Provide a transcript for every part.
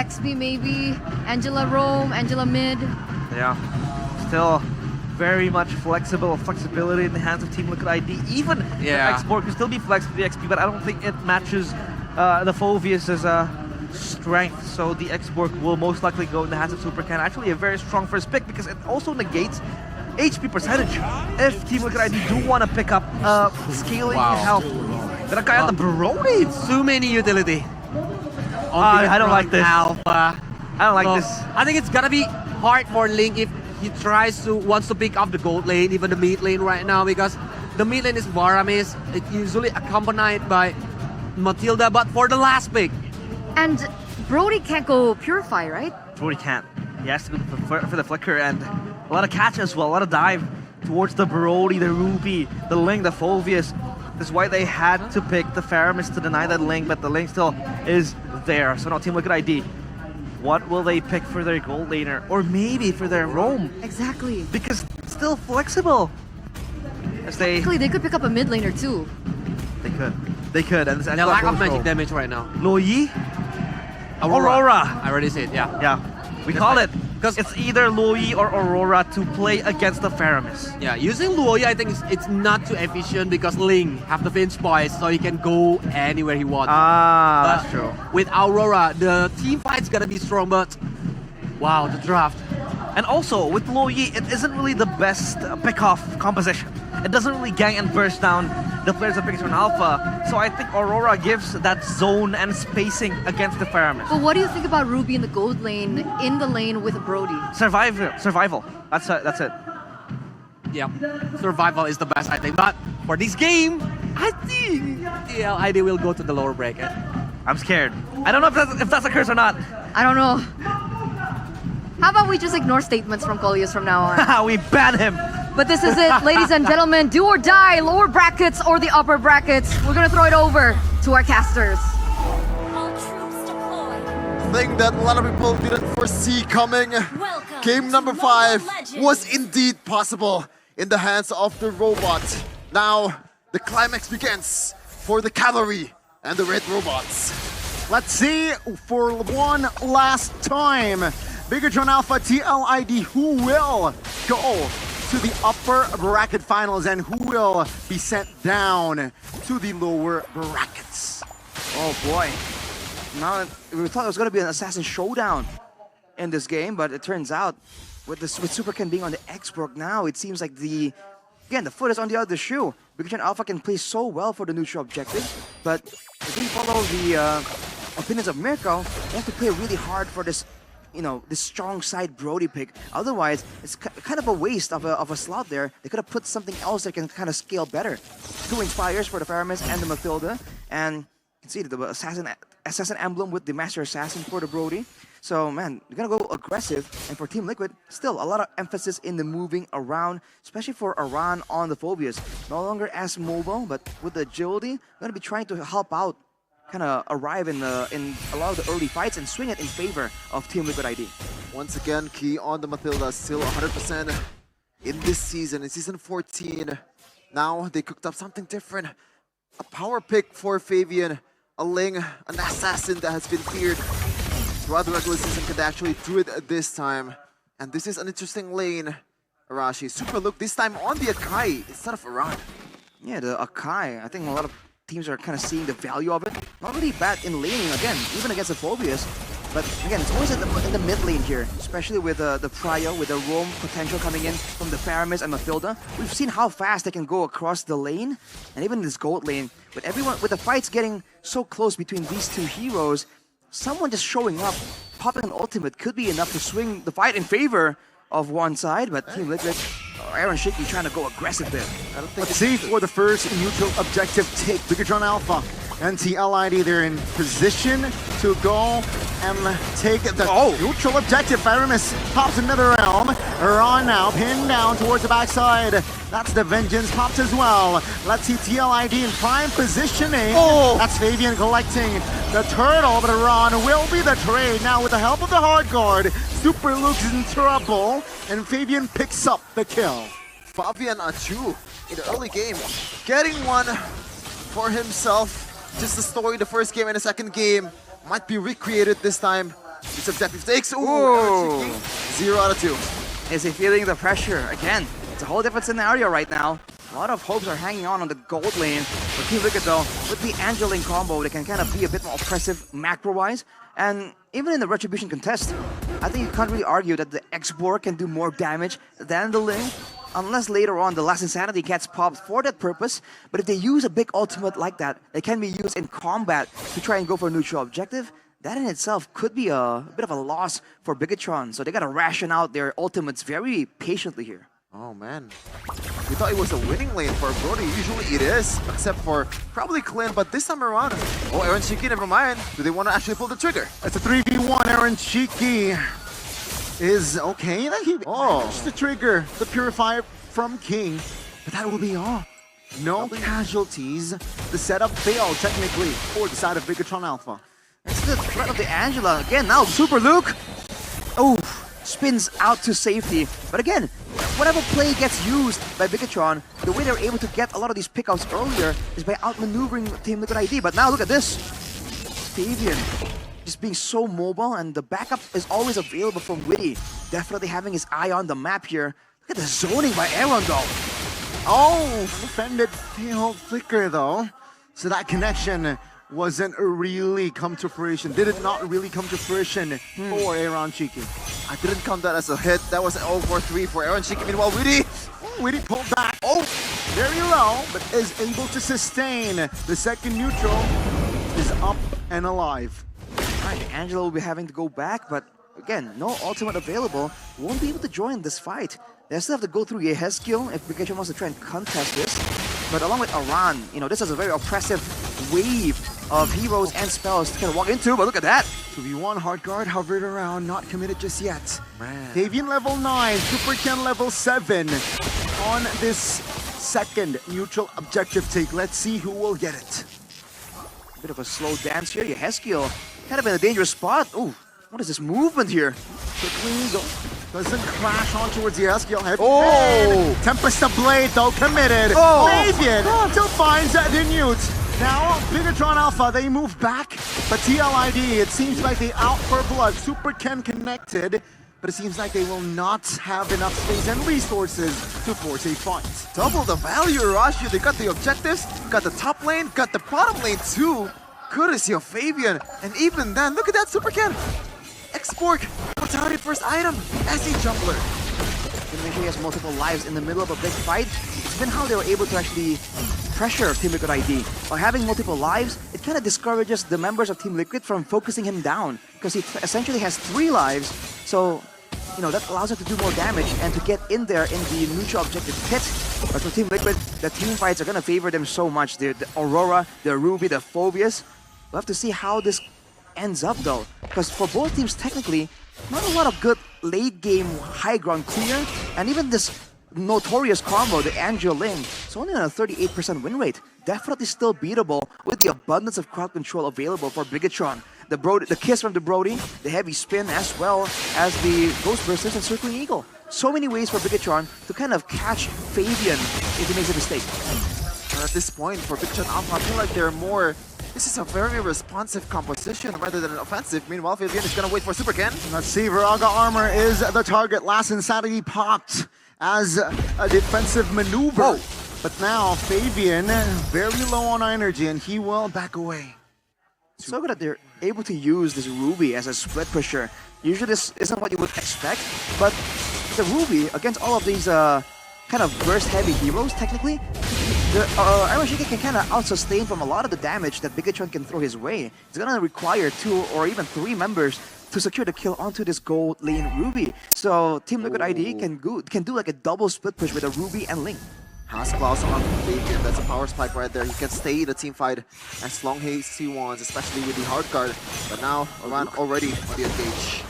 XB maybe, Angela roam, Angela mid. Yeah, still very much flexibility in the hands of Team Liquid ID. Even the X-Borg can still be flexible to the XP, but I don't think it matches the Phoveus' strength. So the X-Borg will most likely go in the hands of Supercan. Actually a very strong first pick because it also negates HP percentage. If Team Liquid ID do want to pick up scaling health. That guy on the Brody. Too many utility. I don't like this. Alpha. I don't like this. I think it's gonna be hard for Link if he wants to pick up the gold lane, even the mid lane right now, because the mid lane is Varamis. It's usually accompanied by Matilda, but for the last pick. And Brody can't go Purify, right? Brody can't. He has to go for the Flicker, and a lot of catch as well, a lot of dive towards the Brody, the Ruby, the Link, the Phoveus. That's why they had to pick the Faramis to deny that Link, but the Link still is there. So now Team Liquid ID, what will they pick for their gold laner? Or maybe for their roam? Exactly. Because it's still flexible. As they could pick up a mid laner too. They could. And the lack of magic damage right now. Luoyi? Aurora. I already said, yeah. Yeah, we call it. Because it's either Luoyi or Aurora to play against the Faramis. Yeah, using Luoyi, I think it's not too efficient because Ling have the Finch poise, so he can go anywhere he wants. That's true. With Aurora, the team fight's gonna be strong, but wow, the draft. And also, with Luoyi, it isn't really the best pick-off composition. It doesn't really gang and burst down the players of Bigetron Alpha. So I think Aurora gives that zone and spacing against the Faramis. But what do you think about Ruby in the gold lane, in the lane with Brody? Survival. That's it. Yeah, survival is the best, I think. But for this game, I think ID will go to the lower bracket. I'm scared. I don't know if that's a curse or not. I don't know. How about we just ignore statements from Coleus from now on? We ban him. But this is it, ladies and gentlemen. Do or die, lower brackets or the upper brackets. We're gonna throw it over to our casters. Thing that a lot of people didn't foresee coming. Game number 5 was indeed possible in the hands of the robot. Now, the climax begins for the cavalry and the red robots. Let's see for one last time. Bigetron Alpha TLID, who will go to the upper bracket finals and who will be sent down to the lower brackets? Oh boy. Now we thought it was going to be an assassin showdown in this game, but it turns out with Supercan being on the X-Borg now, it seems like the foot is on the other shoe. Bigetron Alpha can play so well for the neutral objective, but if we follow the opinions of Mirko, they have to play really hard for this, this strong side Brody pick. Otherwise, it's kind of a waste of a slot there. They could have put something else that can kind of scale better. 2 Inspires for the Faramis and the Matilda, and you can see the assassin emblem with the Master Assassin for the Brody. So man, they're gonna go aggressive, and for Team Liquid, still a lot of emphasis in the moving around, especially for Aran on the Phoveus. No longer as mobile, but with the agility, gonna be trying to help out, kind of arrive in a lot of the early fights and swing it in favor of Team Liquid ID. Once again, key on the Matilda, still 100% in this season, in Season 14. Now they cooked up something different. A power pick for Fabian, a Ling, an assassin that has been feared throughout the regular season, could actually do it this time. And this is an interesting lane. Arashi, super look this time on the Akai instead of Aran. Yeah, the Akai, I think a lot of teams are kind of seeing the value of it. Not really bad in laning again, even against the Phoveus. But again, it's always in the mid lane here, especially with the Prio, with the roam potential coming in from the Faramis and Matilda. We've seen how fast they can go across the lane, and even this gold lane. With the fights getting so close between these two heroes, someone just showing up, popping an ultimate could be enough to swing the fight in favor of one side, but Team Liquid, Aaron Shiki trying to go aggressive there. Let's see for the first neutral objective take. Bigetron Alpha and TLID, they're in position to go and take the neutral objective. Faramis pops another realm. Ron now pinned down towards the backside. That's the Vengeance popped as well. Let's see TLID in prime positioning. That's Fabian collecting the turtle, but Ron will be the trade. Now with the help of the hard guard, Super Luke's in trouble, and Fabian picks up the kill. Fabian Achu in the early game, getting one for himself. Just the story, the first game and the second game might be recreated this time This objective takes. Ooh, Ooh. 0 out of 2. Is he feeling the pressure? Again, it's a whole different scenario right now. A lot of hopes are hanging on the gold lane. For Team Liquid though, with the Angela lane combo, they can kind of be a bit more oppressive macro-wise. And even in the Retribution contest, I think you can't really argue that the X-Borg can do more damage than the Ling. Unless later on the Last Insanity gets popped for that purpose. But if they use a big ultimate like that, it can be used in combat to try and go for a neutral objective. That in itself could be a bit of a loss for Bigetron. So they gotta ration out their ultimates very patiently here. Oh man, we thought it was a winning lane for Brody. Usually it is, except for probably Clint, but this time around, oh, Aaron Shiki, never mind. Do they want to actually pull the trigger? It's a 3v1. Aaron Shiki is okay. Just the trigger, the purifier from King, but that will be all. No casualties. The setup failed technically for the side of Bigetron Alpha. It's the threat of the Angela. Again, now Super Luke. Oh, spins out to safety. But again, whatever play gets used by Bigetron, the way they're able to get a lot of these pickups earlier is by outmaneuvering Team Liquid ID. But now look at this. Fabian just being so mobile, and the backup is always available from Witty. Definitely having his eye on the map here. Look at the zoning by Aaron though. Oh, defended failed flicker though. So that connection wasn't really come to fruition. Did it not really come to fruition for Aaron Shiki? I didn't count that as a hit. That was an 0-4-3 for Aaron Shiki. Meanwhile, Witty. Witty pulled back. Oh, very low, but is able to sustain. The second neutral is up and alive. Alright, Angela will be having to go back, but again, no ultimate available. Won't be able to join this fight. They still have to go through Yehezkiel if Bigetron wants to try and contest this. But along with Aran, you know, this is a very oppressive wave of heroes and spells to kind of walk into, but look at that! 2v1, hard guard hovered around, not committed just yet. Man. Fabian level 9, Super Ken level 7 on this second neutral objective take. Let's see who will get it. Bit of a slow dance here. Yehezkiel kind of in a dangerous spot. Ooh, what is this movement here? Quickly go. Doesn't crash on towards the Eskiel. Oh! Tempest of Blade though, committed. Oh! Fabian still finds the newt. Now, Bigetron Alpha, they move back, but TLID, it seems like they out for blood. Super Ken connected, but it seems like they will not have enough space and resources to force a fight. Double the value, Arashi. They got the objectives, got the top lane, got the bottom lane too. Courtesy of Fabian. And even then, look at that Super Ken. X-Borg, mortality first item as a jungler. Gonna make sure he has multiple lives in the middle of a big fight. It's been how they were able to actually pressure Team Liquid ID. By having multiple lives, it kind of discourages the members of Team Liquid from focusing him down, because he essentially has 3 lives. So, you know, that allows him to do more damage and to get in there in the neutral objective pit. But for Team Liquid, the team fights are gonna favor them so much. The Aurora, the Ruby, the Phobius. We'll have to see how this ends up though, because for both teams technically, not a lot of good late game high ground clear, and even this notorious combo, the Angel Ling, it's only on a 38% win rate. Definitely still beatable with the abundance of crowd control available for Bigetron. The kiss from the Brody, the heavy spin, as well as the Ghost Bursters and Circling Eagle. So many ways for Bigetron to kind of catch Fabian if he makes a mistake. At this point, for Bigetron Alpha, I feel like they're more... This is a very responsive composition rather than an offensive. Meanwhile, Fabian is going to wait for Super Ken. Let's see, Viraga Armor is the target. Last Insanity popped as a defensive maneuver. Whoa. But now, Fabian, very low on energy, and he will back away. So good that they're able to use this Ruby as a split pusher. Usually this isn't what you would expect, but the Ruby, against all of these kind of burst-heavy heroes, technically, the Aaron Shiki can kind of out-sustain from a lot of the damage that Bigetron can throw his way. It's gonna require 2 or even 3 members to secure the kill onto this gold lane Ruby. So Team Liquid ID can do like a double split push with a Ruby and Link. Has Klaus on Fabian. That's a power spike right there. He can stay in the team fight as long as he wants, especially with the hard card. But now, Aran already on the engage.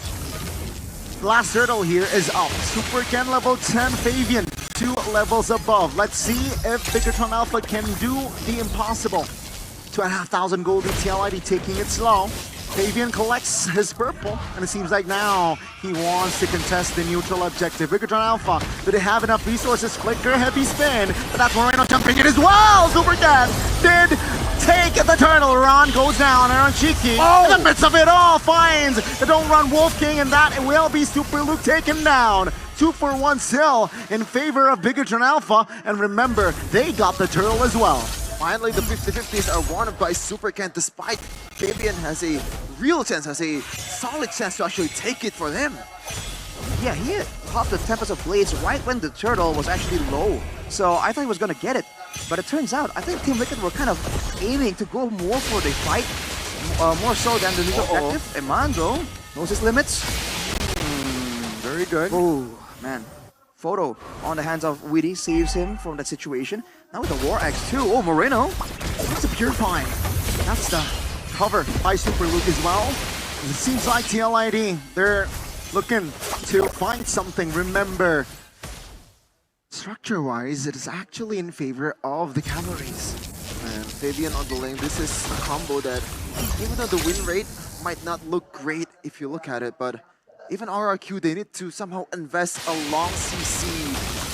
Last hurdle here is up. Super Ken level 10, Fabian 2 levels above. Let's see if Bigetron Alpha can do the impossible. 2,500 gold TLID taking it slow. Fabian collects his purple, and it seems like now he wants to contest the neutral objective. Bigetron Alpha, do they have enough resources? Flicker, heavy spin, but that's Moreno jumping in as well! Super Ken did take the turtle. Ron goes down. Aaron Cheeky, in the midst of it all, finds the Don't Run Wolf King, and that will be Super Luke taken down. 2-for-1 still in favor of Bigetron Alpha, and remember, they got the turtle as well. Finally, the 50-50s are won by Super Ken, despite Fabian has a real chance, has a solid chance to actually take it for them. Yeah, he popped the Tempest of Blades right when the turtle was actually low. So I thought he was gonna get it. But it turns out, I think Team Liquid were kind of aiming to go more for the fight. More so than the neutral objective. Eman though, knows his limits. Very good. Oh, man. Photo on the hands of Witty saves him from that situation. Now with the War Axe too. Oh, Moreno. That's a Purifying. That's the cover by Super Luke as well. It seems like TLID, they're looking to find something. Remember, structure-wise, it is actually in favor of the cavalries. And Fabian on the lane, this is a combo that, even though the win rate might not look great if you look at it, but even RRQ, they need to somehow invest a long CC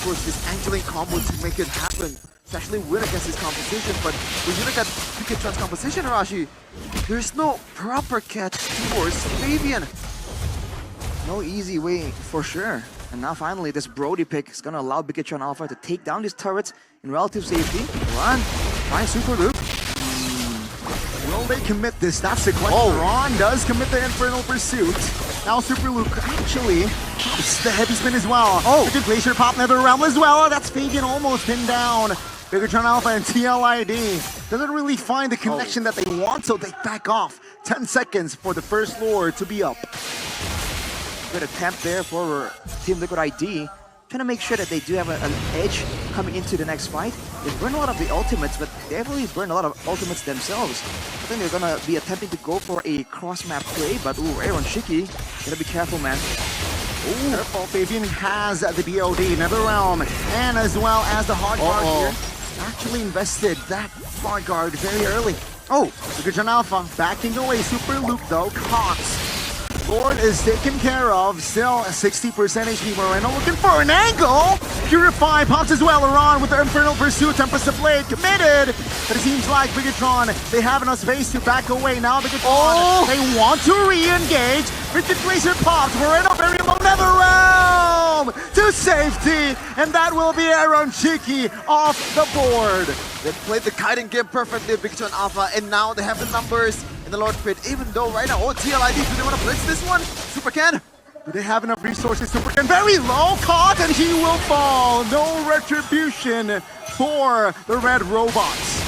towards this angling combo to make it happen, to actually win against his composition. But when you look at Bigetron's composition, Arashi, there's no proper catch towards Fabian. No easy way for sure. And now finally this Brody pick is gonna allow Bigetron Alpha to take down these turrets in relative safety. Run, find Super Luke. Will they commit this? That's the question. Ron does commit the Infernal Pursuit. Now Super Luke actually pops the heavy spin as well. The good Glacier pop Nether Realm as well. That's Fabian almost pinned down. Bigetron Alpha and TLID doesn't really find the connection that they want, so they back off. 10 seconds for the first Lord to be up. Good attempt there for Team Liquid ID. Trying to make sure that they do have an edge coming into the next fight. They burn a lot of the ultimates, but they definitely burn a lot of ultimates themselves. I think they're gonna be attempting to go for a cross-map play, but ooh, Aaron Shiki, gotta be careful, man. Ooh, careful. Fabian has the BOD, Nether Realm, and as well as the Hard Guard here. Actually invested that Hard Guard very early. Bigetron Alpha backing away. Super Luke though, caught. Lord is taken care of. Still 60% HP. Moreno looking for an angle. Purify pops as well. Iran with the Infernal Pursuit. Tempest of Blade committed. But it seems like Bigetron, they have enough space to back away. Now Bigetron, they want to re-engage. Wicked Glacier pops. Moreno very low. Nether Realm to safety. And that will be Aaron Cheeky off the board. They played the kiting game perfectly, Bigetron Alpha, and now they have the numbers in the Lord Pit, even though right now, TLID, do they want to blitz this one? Super Ken? Do they have enough resources? Super Ken very low, caught, and he will fall. No retribution for the red robots.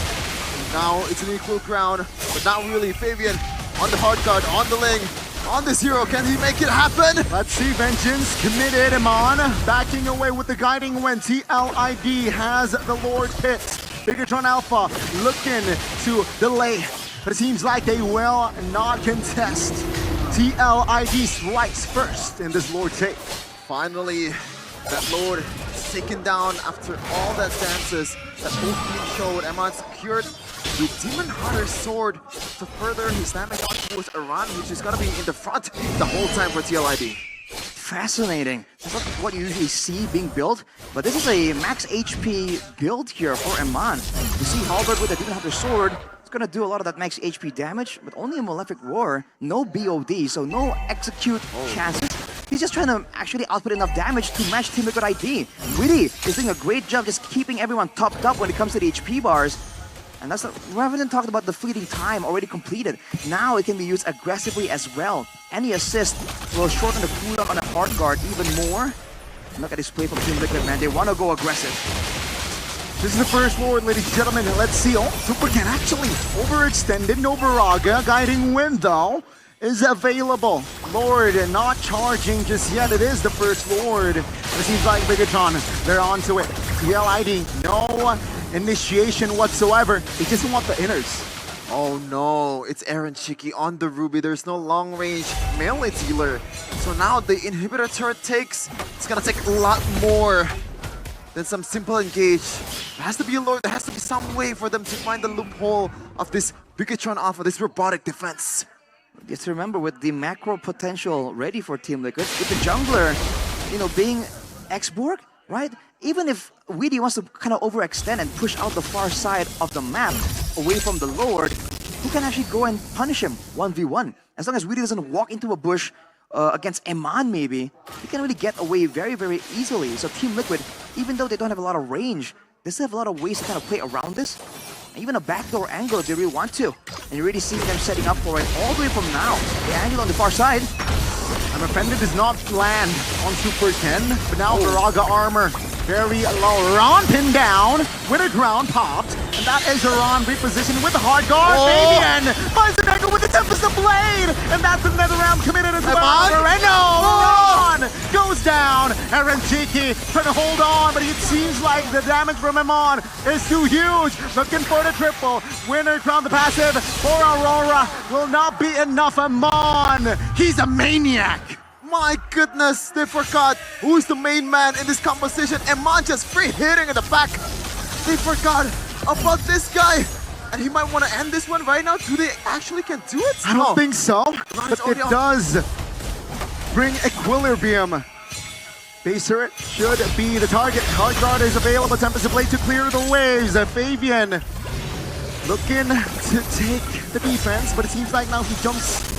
Now it's an equal ground, but not really. Fabian on the hard card, on the lane, on this hero. Can he make it happen? Let's see, Vengeance committed. Amon backing away with the guiding when TLID has the Lord Pit. Bigetron Alpha looking to delay, but it seems like they will not contest. TLID strikes first in this Lord take. Finally, that Lord is taken down after all that dances that both teams showed. Amon secured the Demon Hunter sword to further his damage towards Iran, which is going to be in the front the whole time for TLID. Fascinating. That's not what you usually see being built, but this is a max HP build here for Eman. You see Halberd with the Demon Hunter sword. It's gonna do a lot of that max HP damage, but only a Malefic Roar, no BOD, so no execute chances. He's just trying to actually output enough damage to match Team Liquid ID. Witty is doing a great job just keeping everyone topped up when it comes to the HP bars. And that's we haven't talked about the fleeting time already completed. Now it can be used aggressively as well. Any assist will shorten the cooldown on a hard guard even more. Look at this play from Team Liquid, man. They want to go aggressive. This is the first Lord, ladies and gentlemen. Let's see. Super Ken actually overextended. Nobunaga, guiding wind though, is available. Lord not charging just yet. It is the first Lord. It seems like Bigetron, they're onto it. TLID, no initiation whatsoever. They just want the inners. Oh no, it's Aaron Shiki on the Ruby. There's no long range melee dealer. So now the inhibitor turret takes, it's gonna take a lot more than some simple engage. There has to be a Lord, there has to be some way for them to find the loophole of this Bigetron Alpha, this robotic defense. Just remember, with the macro potential ready for Team Liquid, with the jungler, you know, being X-Borg, right? Even if Witty wants to kind of overextend and push out the far side of the map, away from the Lord, who can actually go and punish him 1v1. As long as Weedy doesn't walk into a bush against Eman maybe, he can really get away very, very easily. So Team Liquid, even though they don't have a lot of range, they still have a lot of ways to kind of play around this. And even a backdoor angle if they really want to. And you're already seeing them setting up for it all the way from now. The angle on the far side. I'm offended does not land on Super Ken, but now Viraga armor very low. Ron pinned down with a ground popped, and that is Ron repositioned with the hard guard. Fabian finds the angle with the Tempest of Blade, and that's another round committed as well. Moreno, Ron goes down. Aaron Cheeky trying to hold on, but it seems like the damage from Amon is too huge. Looking for the triple. Winner crown the passive for Aurora will not be enough. Amon, he's a maniac. My goodness, they forgot who's the main man in this composition. Eman just free hitting in the back. They forgot about this guy. And he might want to end this one right now. Do they actually can do it? I don't think so, but it does bring Equilibrium. Base turret should be the target. Hard guard is available. Tempest of Blade to clear the waves. Fabian looking to take the defense, but it seems like now he jumps.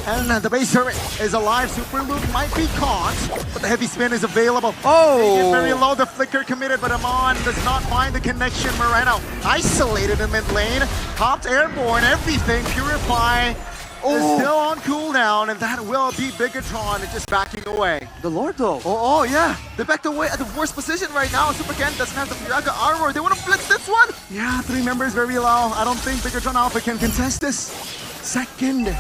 And the base turret is alive. Super Loop might be caught, but the heavy spin is available. Oh! Very low, the flicker committed, but Amon does not find the connection. Moreno isolated in mid lane. Popped airborne, everything. Purify is still on cooldown, and that will be Bigetron just backing away. The Lord though. Oh, yeah. They backed away at the worst position right now. Super Ken doesn't have the Viraga armor. They want to blitz this one. Yeah, 3 members very low. I don't think Bigetron Alpha can contest this. Second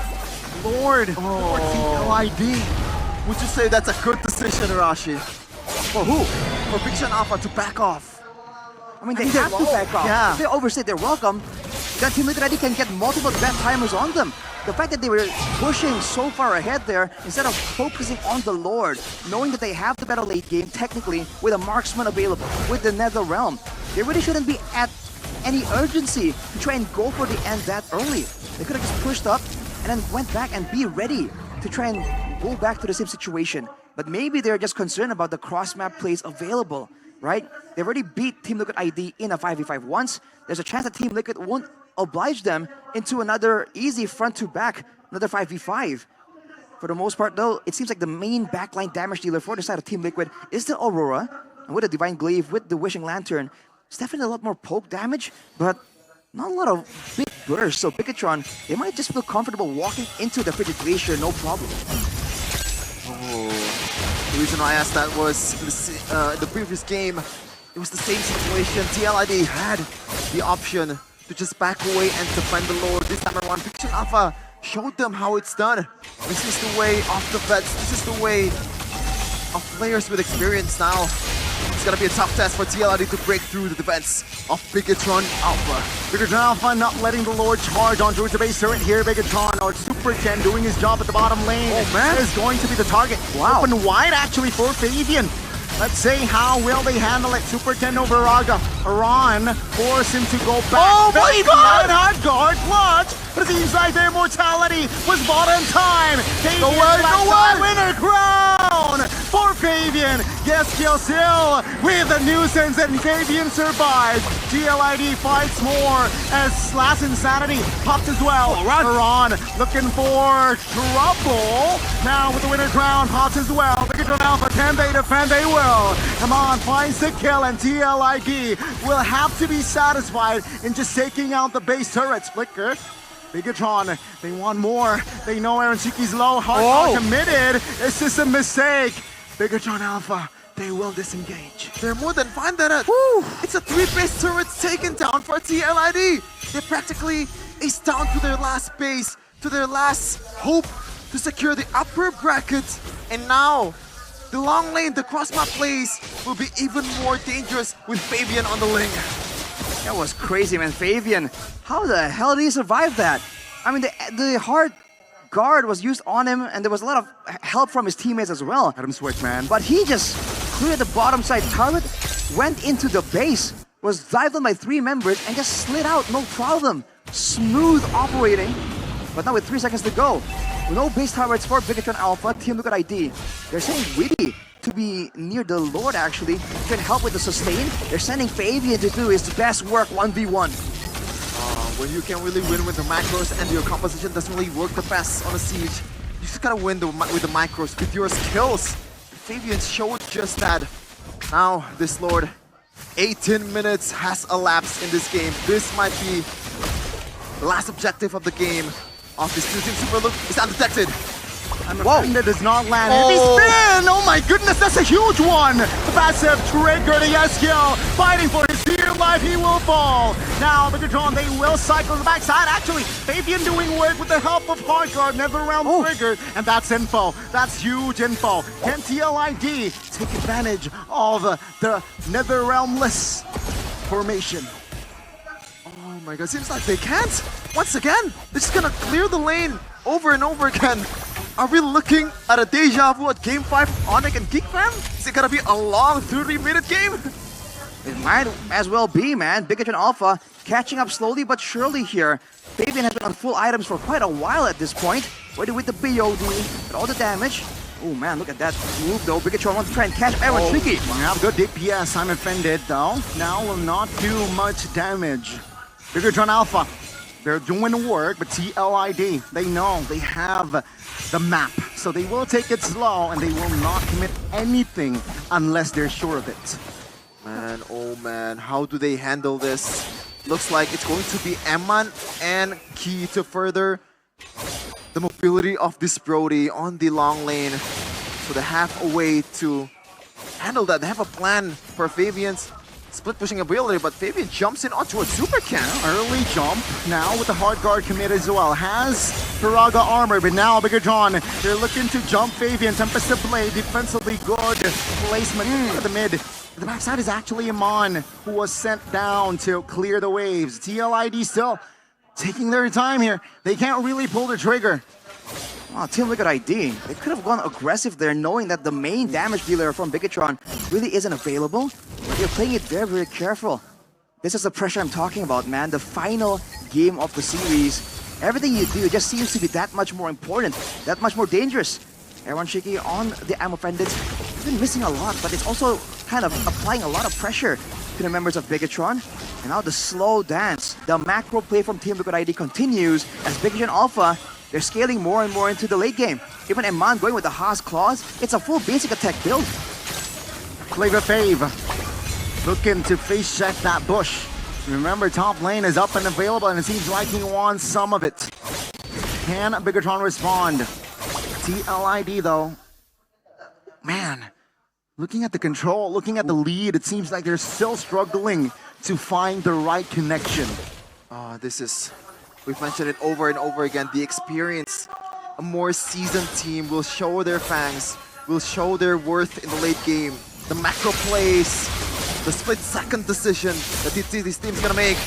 Lord for TLID. Would you say that's a good decision, Arashi? For who? For Bigetron Alpha to back off. I mean, they have to back off. Yeah. If they overstay their welcome, then Team Liquid already can get multiple death timers on them. The fact that they were pushing so far ahead there, instead of focusing on the Lord, knowing that they have the better late game, technically, with a marksman available, with the Nether Realm, they really shouldn't be at any urgency to try and go for the end that early. They could have just pushed up and then went back and be ready to try and go back to the same situation. But maybe they're just concerned about the cross-map plays available, right? They've already beat Team Liquid ID in a 5v5 once. There's a chance that Team Liquid won't oblige them into another easy front-to-back, another 5v5. For the most part, though, it seems like the main backline damage dealer for the side of Team Liquid is the Aurora. And with the Divine Glaive, with the Wishing Lantern, it's definitely a lot more poke damage, but not a lot of big bursts. So Bigetron, they might just feel comfortable walking into the Frigid Glacier, no problem. The reason I asked that was the previous game, it was the same situation. TLID had the option to just back away and defend the Lord. This time around, Bigetron Alpha showed them how it's done. This is the way of the vets. This is the way of players with experience now. It's gonna be a tough test for TLID to break through the defense of Bigetron Alpha. Bigetron Alpha not letting the Lord charge on towards the base turret here. Bigetron, or Super Ken, doing his job at the bottom lane. Oh, man. Is going to be the target. Wow. Open wide actually for Fabian. Let's see how will they handle it. Super Ken over Raga. Iran force him to go back. Oh my God! Hard guard clutch. But it seems like their mortality was bought in time. Go away! Winner crown for Fabian. Yes, Kielsil with a nuisance, and Fabian survives. GLID fights more as Slash Insanity popped as well. Iran looking for trouble. Now with the winner crown pops as well. Bigetron Alpha, can they defend? They will. Amon finds the kill, and TLID will have to be satisfied in just taking out the base turrets. Flicker. Bigetron, they want more. They know Aaron Shiki's low. Hard committed. It's just a mistake. Bigetron Alpha, they will disengage. They're more than fine that it's a 3 base turrets taken down for TLID. They practically is down to their last base, to their last hope to secure the upper bracket. And now, the long lane, the cross-map plays will be even more dangerous with Fabian on the lane. That was crazy, man. Fabian, how the hell did he survive that? I mean, the hard guard was used on him, and there was a lot of help from his teammates as well. Let him switch, man. But he just cleared the bottom side turret, went into the base, was dived on by 3 members, and just slid out, no problem. Smooth operating. But now with 3 seconds to go, no base turrets for Bigetron Alpha, Team Liquid ID. They're sending Witty to be near the Lord, actually, can help with the sustain. They're sending Fabian to do his best work 1v1. when you can really win with the macros and your composition doesn't really work the best on a siege, you just gotta win with the macros, with your skills. Fabian showed just that. Now, this Lord, 18 minutes has elapsed in this game. This might be the last objective of the game of this two-team super look. Is undetected. And that does not land. Heavy spin! Oh my goodness, that's a huge one! The passive trigger, the S-kill, fighting for his dear life, he will fall. Now, Bigetron, they will cycle to the backside. Actually, Fabian doing work with the help of Hardguard, never round triggered, and that's info. That's huge info. Can TLID take advantage of the Nether Realmless formation? Oh my god, seems like they can't. Once again, they're just gonna clear the lane over and over again. Are we looking at a deja vu at Game 5 Onic and Geekfam? Is it gonna be a long 30-minute game? It might as well be, man. Bigetron Alpha catching up slowly but surely here. Fabian has been on full items for quite a while at this point. Whether with the BOD, with all the damage. Oh man, look at that move though. Bigetron wants to try and catch everyone. Tricky. Yeah, good DPS. I'm offended though. Now will not do much damage. Bigetron Alpha, they're doing work, but TLID, they know they have the map. So they will take it slow and they will not commit anything unless they're sure of it. Man, oh man, how do they handle this? Looks like it's going to be Emman and Key to further the mobility of this Brody on the long lane. So they have a way to handle that. They have a plan for Fabian's split pushing ability, but Fabian jumps in onto a super can. Early jump now with the hard guard commit as well. Has Firaga armor, but now Bigetron, they're looking to jump Fabian. Tempest to Blade, defensively good placement at the mid. The backside is actually Iman, who was sent down to clear the waves. TLID still taking their time here. They can't really pull the trigger. Wow, Team Liquid ID, they could have gone aggressive there knowing that the main damage dealer from Bigetron really isn't available. But they're playing it very, very careful. This is the pressure I'm talking about, man. The final game of the series. Everything you do just seems to be that much more important, that much more dangerous. Aaron Shiki on the ammo bandits. He's been missing a lot, but it's also kind of applying a lot of pressure to the members of Bigetron. And now the slow dance, the macro play from Team Liquid ID continues as Bigetron Alpha, they're scaling more and more into the late game. Even Eman going with the Haas Claws, it's a full basic attack build. Flavor Fave looking to face check that bush. Remember, top lane is up and available, and it seems like he wants some of it. Can Bigetron respond? TLID though, man, looking at the control, looking at the lead, it seems like they're still struggling to find the right connection. This is, we've mentioned it over and over again, the experience. A more seasoned team will show their fangs, will show their worth in the late game. The macro plays, the split-second decision that this team's gonna make.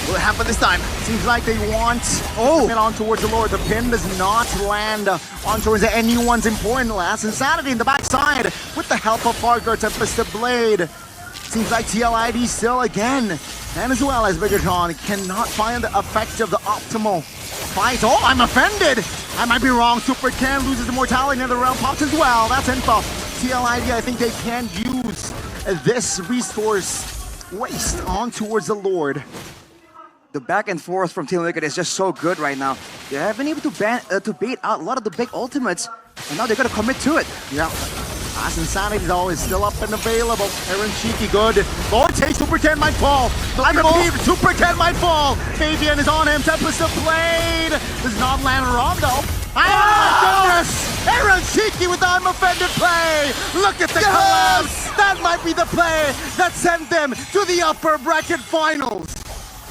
Will it happen this time? Seems like they want to on towards the Lord. The pin does not land on towards anyone's important last. Insanity in the backside with the help of Parker Tempest Blade. Seems like TLID still again. And as well as Bigetron cannot find the effect of the optimal fight. Oh, I'm offended! I might be wrong. Super Can loses immortality and the realm pops as well. That's info. TLID, I think they can use this resource waste on towards the Lord. The back and forth from Team Liquid is just so good right now. They have been able to bait out a lot of the big ultimates, and now they're gonna commit to it. Yeah. As Insanity though is still up and available. Aaron Shiki good. Lord takes Super Can might fall. I believe Super Can might fall. Fabian is on him. Tempest of Blade does not land wrong though. Oh my goodness! Aaron Shiki with the unoffended play! Look at the collapse! That might be the play that sent them to the upper bracket finals!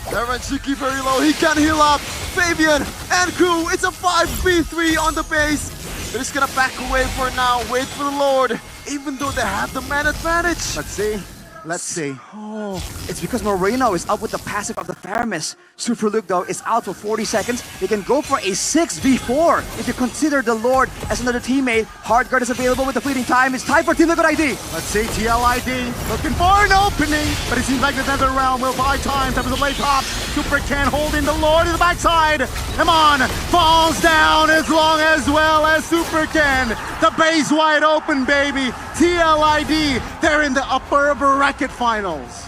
Aaron Shiki very low, he can heal up. Fabian and crew, it's a 5v3 on the base. They're just gonna back away for now, wait for the Lord, even though they have the man advantage. Let's see. Let's see. Oh, it's because Moreno is up with the passive of the Faramis. Super Luke, though, is out for 40 seconds. They can go for a 6v4 if you consider the Lord as another teammate. Hardguard is available with the fleeting time. It's time for Team Liquid ID. Let's see, TLID looking for an opening, but it seems like the Nether Realm will buy time. Time for the late pop. Super Can holding the Lord in the backside. Eman falls down as well as Super Can. The base wide open, baby. TLID, they're in the upper bracket finals.